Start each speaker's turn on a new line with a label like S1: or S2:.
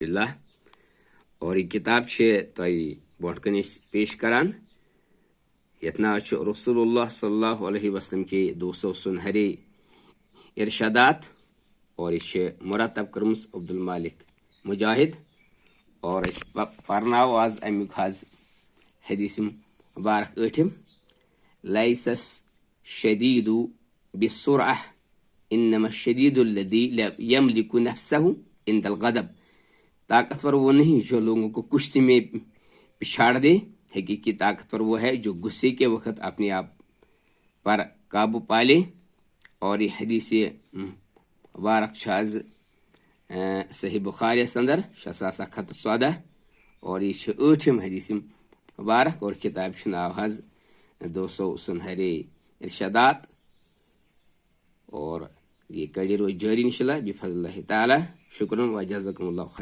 S1: اللہ اور یہ کتاب تھی برو کن پیش کران یت نا رسول اللہ صلی اللہ علیہ وسلم کے 200 سنہرے ارشادات اور یہ مرتب کرم عبد المالک مجاہد اور پرناو آز امیک حض حدیث مبارک ٲٹھم لیسس شدید بالسرعہ انما الشدید الذی یملک نفسہ عند الغضب طاقتور وہ نہیں جو لوگوں کو کشتی میں پچھاڑ دے، حقیقی طاقتور وہ ہے جو غصے کے وقت اپنے آپ پر قابو پالے۔ اور یہ حدیث مبارک چھاز صحیح بخاری اندر 614 اور یہ 8م حدیث مبارک اور کتاب ناو حض 200 سنہرے ارشادات اور یہ کڑی روز جاری انشاءاللہ بفضل اللہ تعالی۔ شکرا و جزاکم اللہ خیر۔